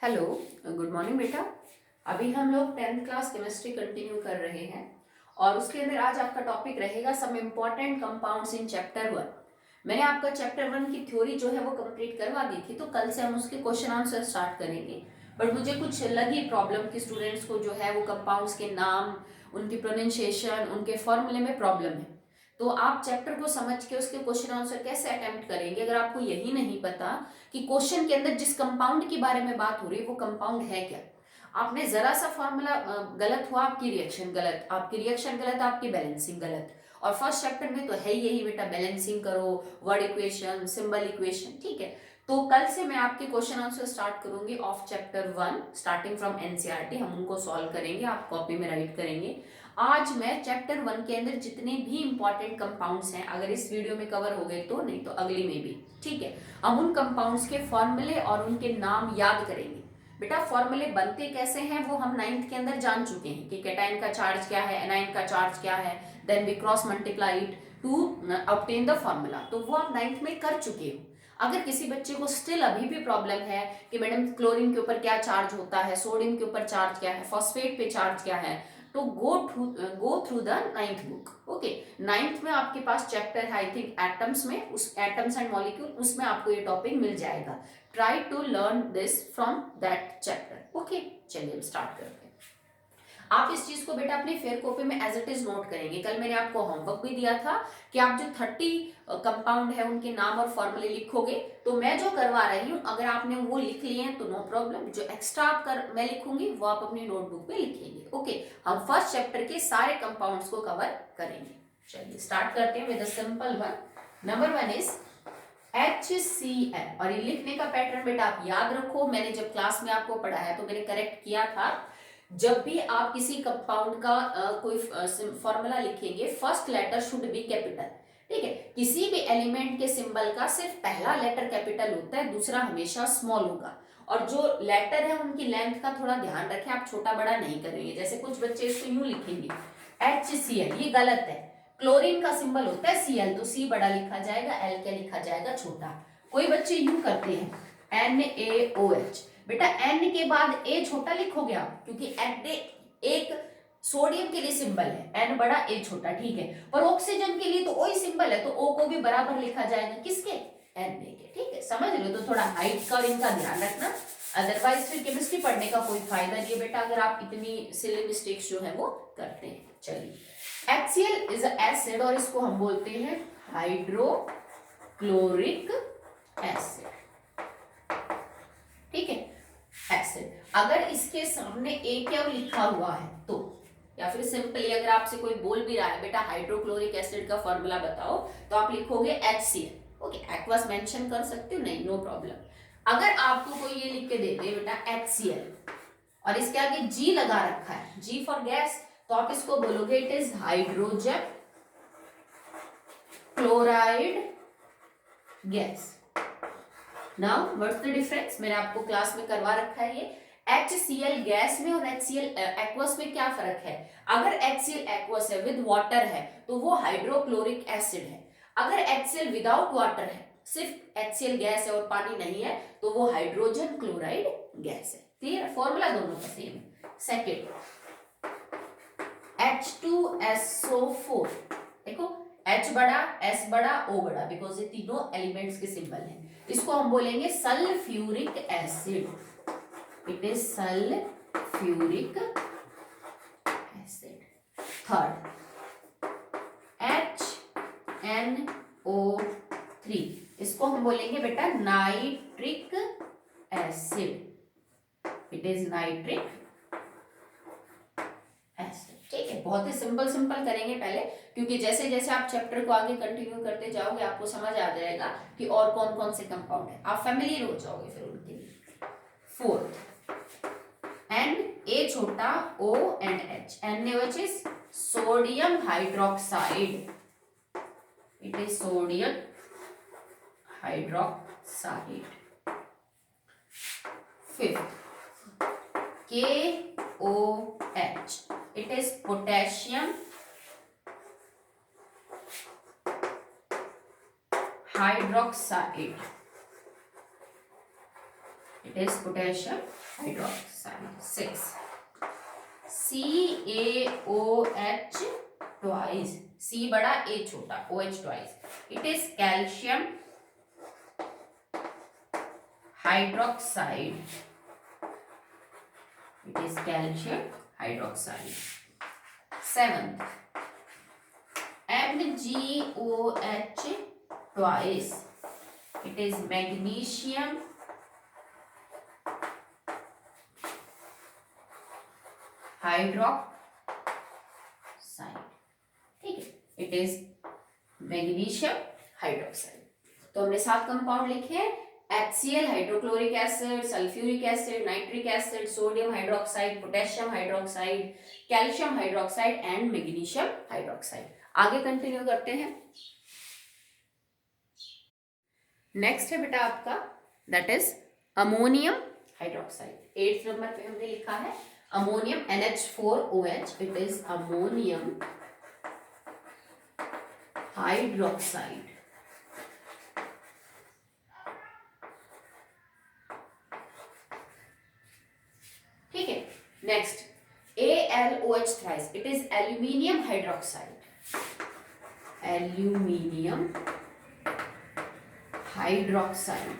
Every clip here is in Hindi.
हेलो, गुड मॉर्निंग बेटा। अभी हम लोग 10th क्लास केमिस्ट्री कंटिन्यू कर रहे हैं और उसके अंदर आज आपका टॉपिक रहेगा some important compounds in chapter 1। मैंने आपका चैप्टर 1 की थ्योरी जो है वो कंप्लीट करवा दी थी, तो कल से हम उसके क्वेश्चन आंसर स्टार्ट करेंगे। बट मुझे कुछ लगी प्रॉब्लम कि स्टूडेंट्स को जो है वो कंपाउंड्स के नाम, उनकी प्रोनाउंसिएशन, उनके फॉर्मूले में प्रॉब्लम है। तो आप चैप्टर को समझ के उसके क्वेश्चन आंसर कैसे अटेम्प्ट करेंगे अगर आपको यही नहीं पता कि क्वेश्चन के अंदर जिस कंपाउंड के बारे में बात हो रही है वो कंपाउंड है क्या। आपने जरा सा फॉर्मूला गलत हुआ, आपकी रिएक्शन गलत, आपकी रिएक्शन गलत, आपकी बैलेंसिंग गलत। और फर्स्ट चैप्टर में तो है यही बेटा, बैलेंसिंग करो, वर्ड इक्वेशन, सिंबल इक्वेशन, ठीक है। तो कल से मैं आपके क्वेश्चन आंसर स्टार्ट करूंगी of chapter 1 starting from NCERT. हम उनको सॉल्व करेंगे, आप कॉपी में राइट करेंगे। आज मैं चैप्टर 1 के अंदर जितने भी इंपॉर्टेंट कंपाउंड्स हैं, अगर इस वीडियो में कवर हो गए तो, नहीं तो अगली में भी, ठीक है। हम उन कंपाउंड्स के फॉर्मूले और उनके नाम याद करेंगे। बेटा फॉर्मूले बनते कैसे हैं वो हम 9th के अंदर जान चुके हैं कि कैटायन का चार्ज क्या है, एनायन का चार्ज क्या है, then we cross multiply it to obtain the formula, तो वो आप 9th में कर चुके हो। अगर किसी बच्चे को स्टिल अभी भी प्रॉब्लम है कि मैडम क्लोरीन के ऊपर क्या चार्ज होता है, सोडियम के ऊपर चार्ज क्या है, फॉस्फेट पे चार्ज क्या है, तो go through the 9th book. Okay, 9th में आपके पास चैप्टर है आई थिंक एटम्स में, उस एटम्स एंड मॉलिक्यूल, उसमें आपको ये टॉपिक मिल जाएगा। Try to learn this from that chapter. Okay, चलिए स्टार्ट करते हैं। आप इस चीज को बेटा अपनी फेयर कॉपी में एज इट इज नोट करेंगे। कल मैंने आपको होमवर्क भी दिया था कि आप जो 30 कंपाउंड है उनके नाम और फॉर्मूले लिखोगे। तो मैं जो करवा रही हूँ अगर आपने वो लिख लिए हैं तो नो प्रॉब्लम, जो एक्स्ट्रा मैं लिखूंगी वो आप अपनी नोटबुक में लिखेंगे। ओके, हम फर्स्ट चैप्टर के सारे कंपाउंड्स को कवर करेंगे। चलिए स्टार्ट करते हैं with a simple one. Number 1 is HCl। और ये लिखने का पैटर्न बेटा आप याद रखो, मैंने जब क्लास में आपको पढ़ाया तो मैंने करेक्ट किया था। जब भी आप किसी कंपाउंड का कोई फॉर्मूला लिखेंगे, first letter should be capital, ठीक है। किसी भी एलिमेंट के सिंबल का सिर्फ पहला लेटर कैपिटल होता है, दूसरा हमेशा स्मॉल होगा। और जो लेटर है उनकी लेंथ का थोड़ा ध्यान रखें, आप छोटा बड़ा नहीं करेंगे। जैसे कुछ बच्चे इसको यूं लिखेंगे HCl, ये गलत है। क्लोरीन का सिंबल होता है Cl, तो C बड़ा लिखा जाएगा, L क्या लिखा जाएगा, छोटा। कोई बच्चे यूं करते हैं NaOH, बेटा N के बाद A छोटा लिखोगे आप, क्योंकि एक सोडियम के लिए सिंबल है N बड़ा A छोटा, ठीक है। पर ऑक्सीजन के लिए तो O ही सिंबल है, तो O को भी बराबर लिखा जाएगा, किसके, Na के, ठीक है। समझ लो, तो थोड़ा हाइट का और इनका ध्यान रखना, अदरवाइज फिर केमिस्ट्री पढ़ने का कोई फायदा नहीं है बेटा अगर आप इतनी सिली मिस्टेक्स जो है वो करते हैं। चलिए, HCl इज एसिड और इसको हम बोलते हैं हाइड्रोक्लोरिक एसिड, ठीक है, एसिड। अगर इसके सामने ए क्या लिखा हुआ है तो, या फिर सिंपली अगर आपसे कोई बोल भी रहा है बेटा हाइड्रोक्लोरिक एसिड का फॉर्मूला बताओ, तो आप लिखोगे HCl। ओके, एक्वस मेंशन कर सकते हो, नहीं नो प्रॉब्लम। अगर आपको कोई ये लिख के दे दे बेटा HCl और इसके आगे G लगा रखा है, G फॉर गैस, तो आप इसको बोलोगे it is hydrogen chloride gas. Now what's the difference, मैंने आपको क्लास में करवा रखा है ये। HCl गैस में और HCl एक्वस में क्या फर्क है। अगर HCl एक्वस है, विद वाटर है, तो वो हाइड्रोक्लोरिक एसिड है। अगर HCl विदाउट वाटर है, सिर्फ HCl गैस है और पानी नहीं है, तो वो हाइड्रोजन क्लोराइड गैस है। क्लियर, फॉर्मूला दोनों का सेम है। सेकेंड, H2SO4, देखो H बड़ा, S बड़ा, O बड़ा, बिकॉज ये तीनों एलिमेंट्स के सिंबल हैं। इसको हम बोलेंगे sulphuric acid, it is sulphuric acid. Third, HNO3, इसको हम बोलेंगे बेटा nitric acid, it is nitric acid, ठीक है। बहुत ही सिंपल सिंपल करेंगे पहले, क्योंकि जैसे जैसे आप चैप्टर को आगे कंटिन्यू करते जाओगे आपको समझ आ जाएगा कि और कौन कौन से कंपाउंड है, आप फैमिलियर हो जाओगे फिर उनके लिए। फोर्थ, N A छोटा, O and H, NaOH is sodium hydroxide, it is sodium hydroxide. Fifth, KOH, it is potassium hydroxide, it It is potassium hydroxide. 6. CaOH twice. C बड़ा A छोटा, OH twice. It is calcium hydroxide. It is calcium hydroxide. 7th, MgOH twice. It is magnesium hydroxide. ठीक है, इट इज मैग्नीशियम हाइड्रोक्साइड. तो हमने 7 कंपाउंड लिखे हैं. HCl hydrochloric acid, sulphuric acid, nitric acid, sodium hydroxide, potassium hydroxide, calcium hydroxide and magnesium hydroxide. आगे कंटिन्यू करते हैं. नेक्स्ट है बेटा आपका that is ammonium hydroxide. 8th number पे हमने लिखा है ammonium NH4OH. It is ammonium hydroxide. ठीक है. Next AlOH thrice. It is aluminium hydroxide. Aluminium hydroxide.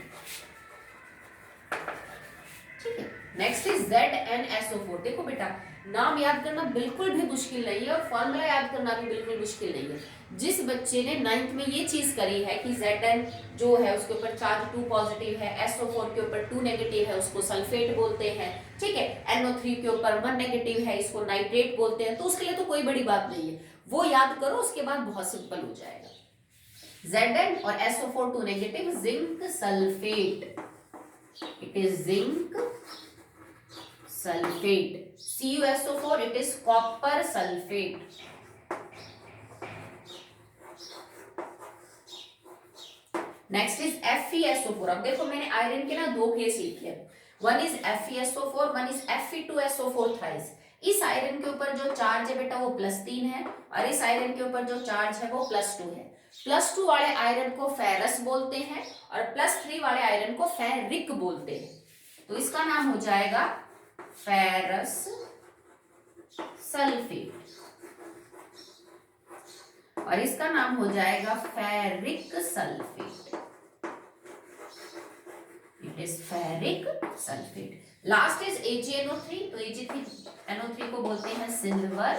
ठीक है. Next is ZnSO4. देखो बेटा, नाम याद करना बिल्कुल भी मुश्किल नहीं है और फॉर्मूला याद करना भी बिल्कुल मुश्किल नहीं है. जिस बच्चे ने 9th में ये चीज करी है कि Zn जो है उसके ऊपर चार्ज 2 पॉजिटिव है, SO4 के ऊपर 2 नेगेटिव है, उसको सल्फेट बोलते हैं. ठीक है. NO3 के ऊपर 1 नेगेटिव है, इसको नाइट्रेट बोलते हैं. तो उसके लिए तो कोई बड़ी बात नहीं है, वो याद करो, उसके बाद बहुत सिंपल हो जाएगा. Zn और SO4 2 negative, zinc sulphate. It is zinc sulphate. CuSO4. It is copper sulphate. Next is FeSO4. अब देखो मैंने आयरन के ना 2 केस लिखे हैं. One is FeSO4, one is Fe2SO4 thrice. इस आयरन के ऊपर जो चार्ज है बेटा वो +3 है और इस आयरन के ऊपर जो चार्ज है वो +2 है. +2 वाले आयरन को फेरस बोलते हैं और +3 वाले आयरन को फेरिक बोलते हैं. तो इसका नाम हो जाएगा फेरस सल्फेट और इसका नाम हो जाएगा ferric sulphate. It is ferric sulphate. Last is AgNO3. तो AgNO3 को बोलते हैं सिल्वर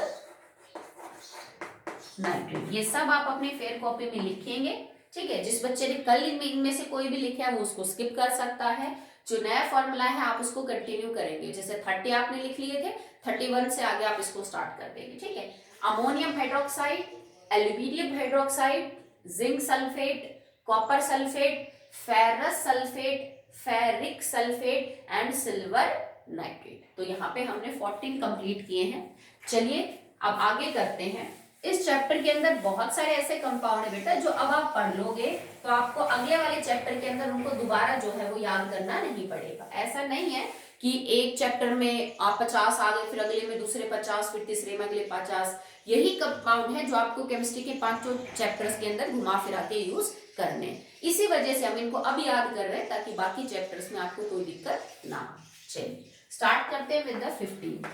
नाइट्रेट. ये सब आप अपनी फेयर कॉपी में लिखेंगे. ठीक है. जिस बच्चे ने कल इनमें से कोई भी लिखा है वो उसको स्किप कर सकता है. जो नया फॉर्मूला है आप उसको कंटिन्यू करेंगे. जैसे 30 आपने लिख लिए थे, 31 से आगे आप इसको स्टार्ट कर देंगे. ठीक है. Ammonium hydroxide, aluminium hydroxide, zinc sulphate, copper sulphate, ferrous sulphate, ferric sulphate and silver nitrate. तो यहाँ पे हमने 14 कंप्लीट किए हैं. चलिए अब आगे करते हैं. इस चैप्टर के अंदर बहुत सारे ऐसे कंपाउंड है बेटा जो अब आप पढ़ लोगे तो आपको अगले वाले चैप्टर के अंदर उनको दोबारा जो है वो याद करना नहीं पड़ेगा. ऐसा नहीं है कि एक चैप्टर में आप 50 आ गए, फिर अगले में दूसरे 50, फिर तीसरे में अगले 50. यही कंपाउंड है जो आपको केमिस्ट्री के 5 चैप्टर्स के अंदर घुमा फिरा के यूज करने. इसी वजह से हम इनको अब याद कर रहे हैं ताकि बाकी चैप्टर्स में आपको कोई दिक्कत ना हो. चलिए स्टार्ट करते हैं with the 15.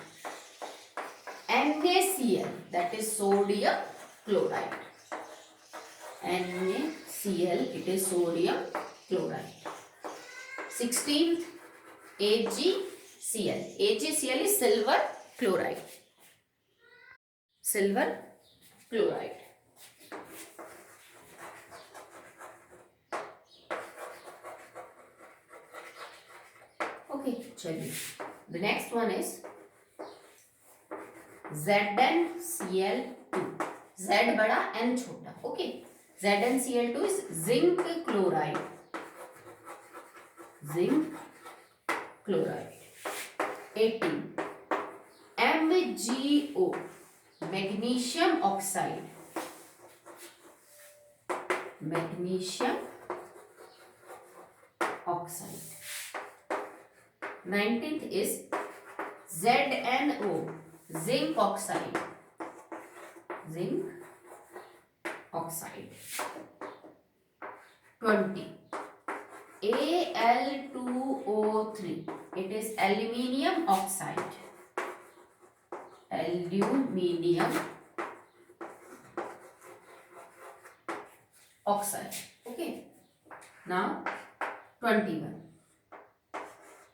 NaCl, that is sodium chloride. NaCl, it is sodium chloride. 16th, AgCl. AgCl is silver chloride. Silver chloride. Okay, चलिए. The next one is ZnCl2. Z बड़ा N छोटा. Okay. ZnCl2 is zinc chloride. Zinc chloride. 18. MgO. Magnesium oxide. Magnesium oxide. 19th is ZnO. Zinc oxide. Zinc oxide. 20. Al2O3, it is aluminium oxide. Aluminium oxide. Okay. Now 21.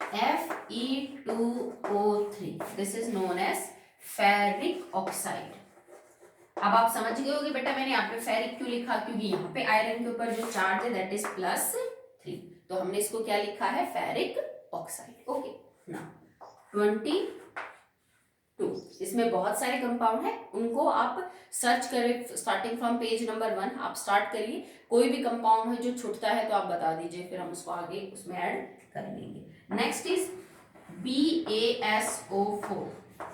Fe2O3, this is known as ferric oxide. अब आप समझ गए होंगे बेटा मैंने यहाँ पे फेरिक क्यों लिखा, क्योंकि यहाँ पे आयरन के ऊपर जो चार्ज है दैट इज +3, तो हमने इसको क्या लिखा है, फेरिक ऑक्साइड. ओके. नाउ 22, इसमें बहुत सारे कंपाउंड हैं, उनको आप सर्च करें स्टार्टिंग फ्रॉम पेज नंबर 1. आप स्टार्ट करिए, कोई भी कंपाउंड है जो छूटता है तो आप बता दीजिए, फिर हम उसको आगे उसमें ऐड कर लेंगे. नेक्स्ट इज BaSO4,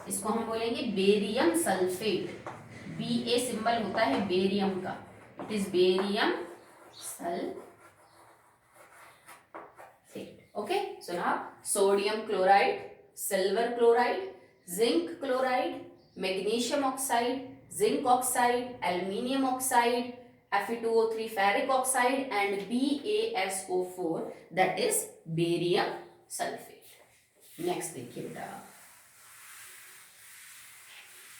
इसको हम बोलेंगे बेरियम सल्फेट. Ba सिंबल होता है बेरियम का, it is barium sulphate. Okay. So now sodium chloride, silver chloride, zinc chloride, magnesium oxide, zinc oxide, aluminium oxide, Fe2O3 ferric oxide and BaSO4 that is barium sulfate. Next देखिए बेटा,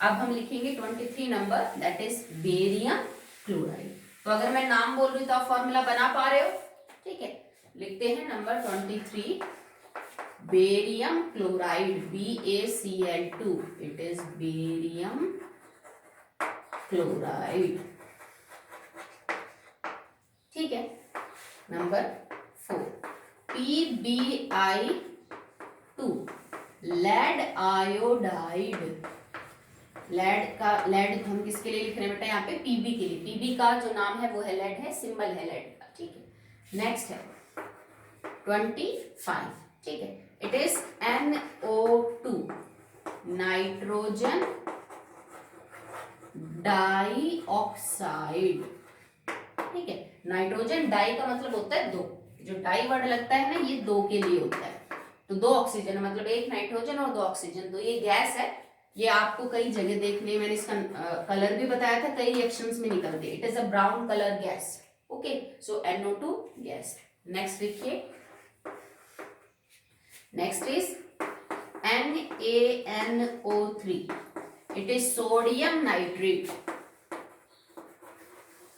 अब हम लिखेंगे 23 number, that is barium chloride. तो अगर मैं नाम बोल रही तो आप फॉर्मूला बना पा रहे हो, ठीक है. लिखते हैं number 23, barium chloride, BaCl2, it is barium chloride. ठीक है. Number 4, PbI2, lead iodide. Lead हम किसके लिए लिख रहे हैं बेटा, यहाँ पे Pb के लिए. Pb का जो नाम है वो है लेड है, सिंबल है लेड का. ठीक है. नेक्स्ट है 25, ठीक है. It is NO2, nitrogen dioxide. ठीक है. नाइट्रोजन डाई का मतलब होता है 2, जो डाई वर्ड लगता है ना ये 2 के लिए होता है. तो 2 ऑक्सीजन मतलब 1 नाइट्रोजन और 2 ऑक्सीजन. तो ये गैस है, ये आपको कई जगह देखने, मैंने इसका कलर भी बताया था, कई रिएक्शंस में निकलते हैं. It is a brown colour gas. Okay. So NO2 gas. Next देखिए, next is NaNO3, it is sodium nitrate.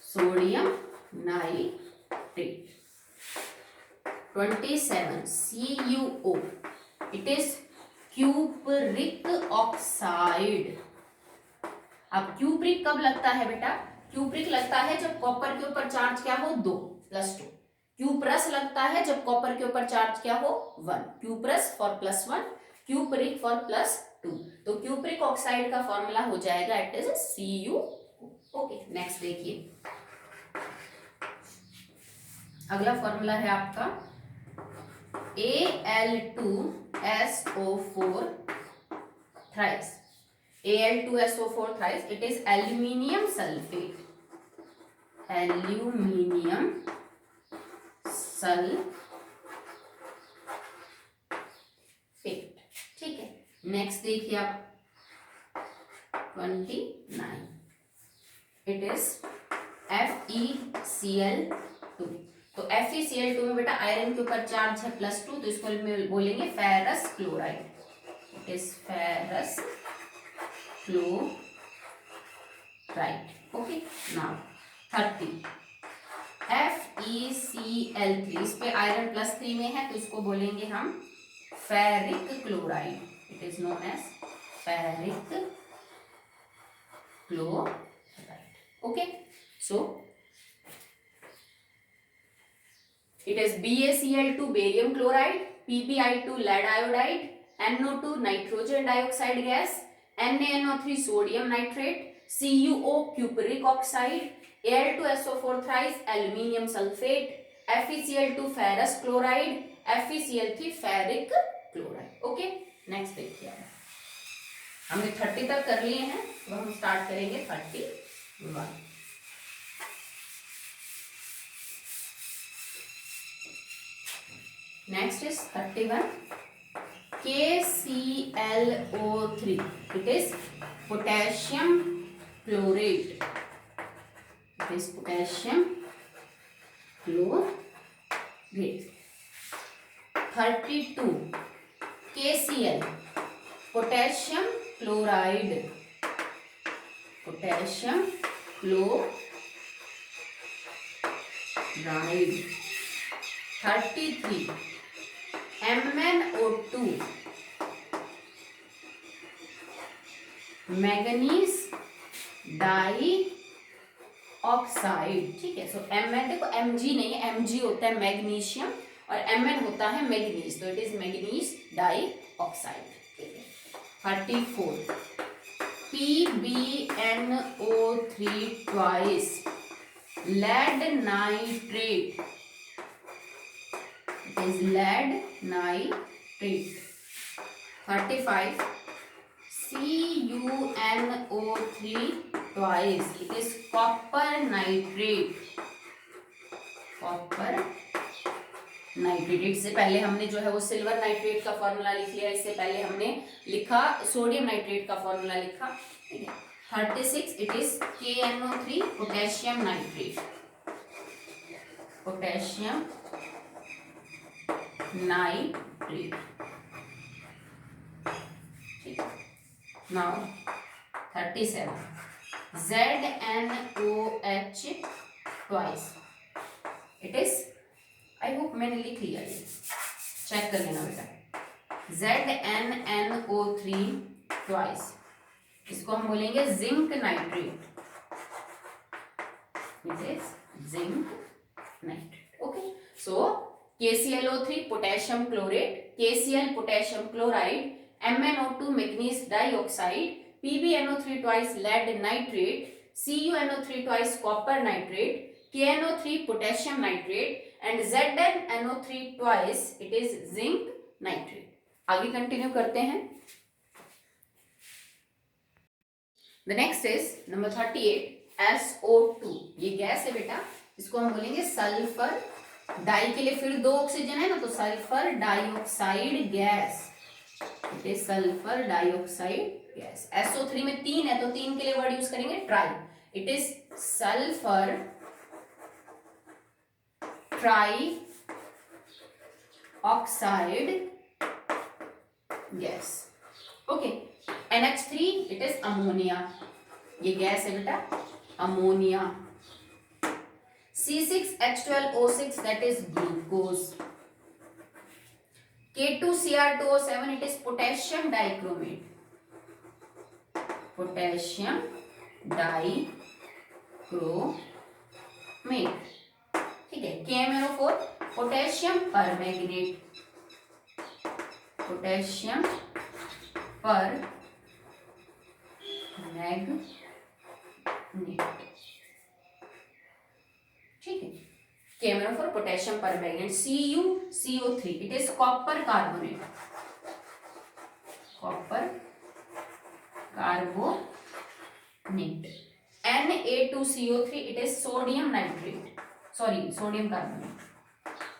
Sodium nitrate. 27, CuO, it is cupric oxide. अब क्यूपरिक कब लगता है बेटा, क्यूपरिक लगता है जब कॉपर के ऊपर चार्ज क्या हो 2 +2. क्यूप्रस लगता है जब कॉपर के ऊपर चार्ज क्या हो 1. Cuprous for +1, cupric for +2. तो क्यूपरिक ऑक्साइड का फॉर्मूला हो जाएगा it is CuO. Okay. Next देखिए, अगला फॉर्मूला है आपका Al2SO4 thrice. Al2SO4 thrice, it is aluminium sulfate. Aluminium sulfate. ठीक है. नेक्स्ट देखिए आप 29, इट इज FeCl2. तो FeCl2 में बेटा आयरन के ऊपर चार्ज है +2, तो इसको बोलेंगे ferrous chloride. It is ferrous chloride. Okay. Now 30, FeCl3, इस पे आयरन +3 में है तो इसको बोलेंगे हम ferric chloride. It is known as ferric chloride. Okay. So it is BaCl2 barium chloride, PbI2 lead iodide, NO2 nitrogen dioxide gas, NaNO3 sodium nitrate, CuO cupric oxide, Al2SO4 thrice aluminium sulfate, FeCl2 ferrous chloride, FeCl3 ferric chloride. Okay. Next देखिए, हमने 30 तक कर लिए हैं, तो हम स्टार्ट करेंगे 31. Next is 31, KClO3, it is potassium chlorate. It is potassium chlorate. 32 KCl potassium chloride, potassium chloride. 33 MnO2 manganese dioxide. ठीक है, सो Mn देखो Mg नहीं है, Mg होता है मैग्नीशियम और Mn होता है मैग्नीज, तो it is manganese dioxide. ठीक है, 34 PbNO3 twice lead nitrate, it is lead nitrate। 35 CuNO3 twice, it is copper nitrate, copper nitrate. इससे पहले हमने जो है वो सिल्वर नाइट्रेट का फॉर्मूला लिख लिया, इससे पहले हमने लिखा सोडियम नाइट्रेट का फॉर्मूला लिखा। ठीक है, 36 it is KNO3 potassium nitrate, potassium nitrate. ठीक है, now 37 ZNOH twice, it is, I hope मैंने लिख लिया, ये चेक कर लेना बेटा। ZnNO3 ट्वाइस, इसको हम बोलेंगे zinc nitrate, it is zinc nitrate. Okay, so KClO3 potassium chlorate, KCl potassium chloride, MnO2 manganese dioxide, PbNO3 twice lead nitrate, CuNO3 twice copper nitrate, KNO3 potassium nitrate and ZnNO3 twice it is zinc nitrate। आगे कंटिन्यू करते हैं। The next is number 38 SO2, ये गैस है बेटा, इसको हम बोलेंगे सल्फर डाई, के लिए फिर दो ऑक्सीजन है ना, तो sulphur dioxide gas, it is sulphur dioxide gas. SO3 में 3 है तो 3 के लिए वर्ड यूज करेंगे try, it is sulphur try oxide gas. Okay, NH3 it is ammonia, ये गैस है बेटा ammonia. C6H12O6 that is glucose. K2Cr2O7 it is potassium dichromate, potassium dichromate. ठीक है, KMnO4 potassium permanganate, potassium permanganate. ठीक है, KMnO4 potassium permanganate. CuCO3 it is copper carbonate, copper carbonate. Na2CO3 it is sodium nitrate, sorry sodium carbonate,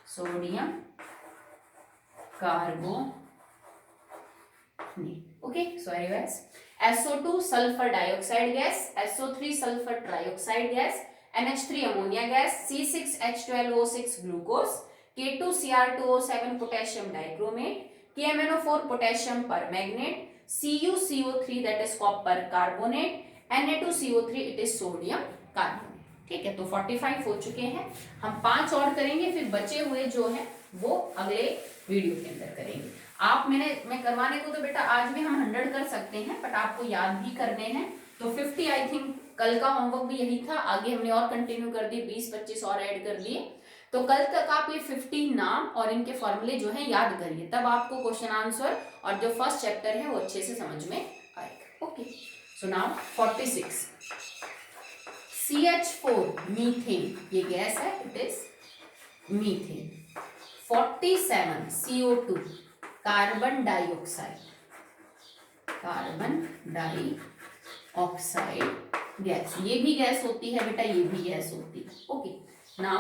sodium carbonate. Okay, sorry guys. SO2 sulphur dioxide gas, SO3 sulphur trioxide gas, NH3 ammonia gas, C6H12O6 glucose, K2Cr2O7 potassium dichromate, KMnO4 potassium permanganate, CuCO3 that is copper carbonate, Na2CO3 it is sodium carbonate. ठीक है, तो 45 हो चुके हैं, हम 5 और करेंगे, फिर बचे हुए जो है वो अगले वीडियो के अंदर करेंगे। मैं करवाने को तो बेटा आज भी हम 100 कर सकते हैं, बट आपको याद भी करने हैं, तो 50 आई थिंक कल का होमवर्क भी यही था, आगे हमने और कंटिन्यू कर दिए, 20-25 और ऐड कर दिए, तो कल तक आप ये 50 नाम और इनके फॉर्मूले जो है याद करिए, तब आपको क्वेश्चन आंसर और जो फर्स्ट चैप्टर है वो अच्छे से समझ में आएगा। Okay, so now 46 CH4 methane, ये गैस है, it is methane. 47 CO2 carbon dioxide, carbon dioxide gas, ये भी गैस होती है बेटा, ये भी गैस होती है। ओके, नाउ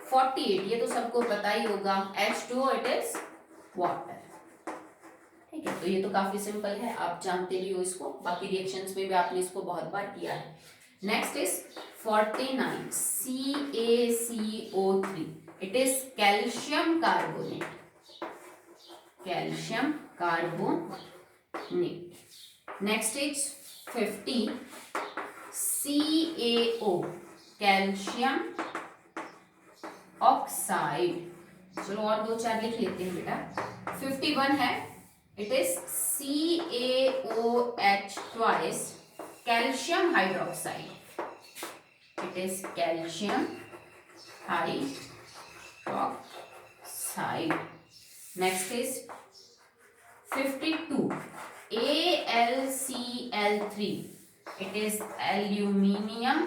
48 ये तो सबको पता ही होगा, H2O इट इज वाटर। ठीक है, तो ये तो काफी सिंपल है, आप जानते भी हो इसको, बाकी रिएक्शंस में भी आपने इसको बहुत बार किया है। Next is 49 CaCO3 it is calcium carbonate, calcium carbonate. Next is 50 CaO calcium oxide. चलो और दो चार लिख लेते हैं बेटा. 51 है, it is CaOH twice calcium hydroxide. It is calcium hydroxide. Next is 52 AlCl3. It is aluminium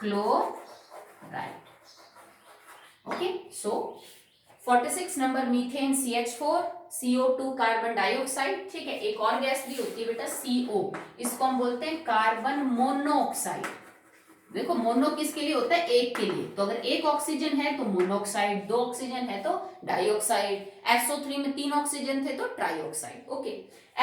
chloride. Okay, so 46 number methane CH4 CO2 carbon dioxide. ठीक है, एक और गैस भी होती है बेटा CO, इसको हम बोलते हैं कार्बन मोनोऑक्साइड. देखो मोनो किसके लिए होता है? एक के लिए. तो अगर एक ऑक्सीजन है तो मोनोऑक्साइड, दो ऑक्सीजन है तो डाइऑक्साइड, SO3 में 3 ऑक्सीजन थे तो ट्राइऑक्साइड. ओके,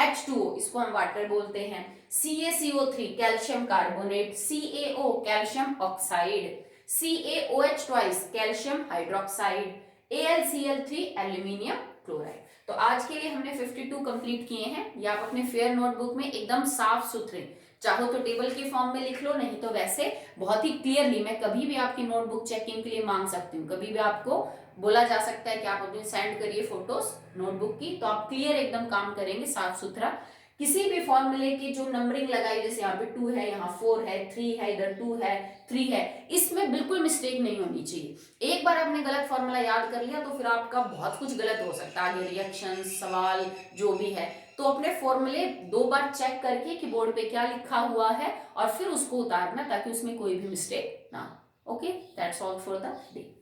H2O इसको हम वाटर बोलते हैं. CaCO3 calcium carbonate, CaO calcium oxide, CaOH twice calcium hydroxide, AlCl3 aluminium chloride. तो आज के लिए हमने 52 कंप्लीट किए हैं. ये आप अपने फेयर नोटबुक में एकदम साफ सुथरे, चाहो तो टेबल के फॉर्म में लिख लो, नहीं तो वैसे बहुत ही क्लियरली. मैं कभी भी आपकी नोटबुक चेकिंग के लिए मांग सकती हूँ. कभी भी आपको बोला जा सकता है कि आप अपने सेंड करिए फोटोज नोटबुक की, तो आप क्लियर एकदम काम करेंगे, साफ सुथरा. किसी भी फॉर्मूले की जो नंबरिंग लगाई, जैसे यहाँ पे 2 है, यहाँ 4 है, 3 है, इधर 2 है, 3 है, इसमें बिल्कुल मिस्टेक नहीं होनी चाहिए. एक बार आपने गलत फॉर्मूला याद कर लिया तो फिर आपका बहुत कुछ गलत हो सकता है आगे, रिएक्शन, सवाल जो भी है. तो अपने फॉर्मूले 2 बार चेक करके कि बोर्ड पे क्या लिखा हुआ है और फिर उसको उतारना, ताकि उसमें कोई भी मिस्टेक ना हो. Okay, that's all for the day.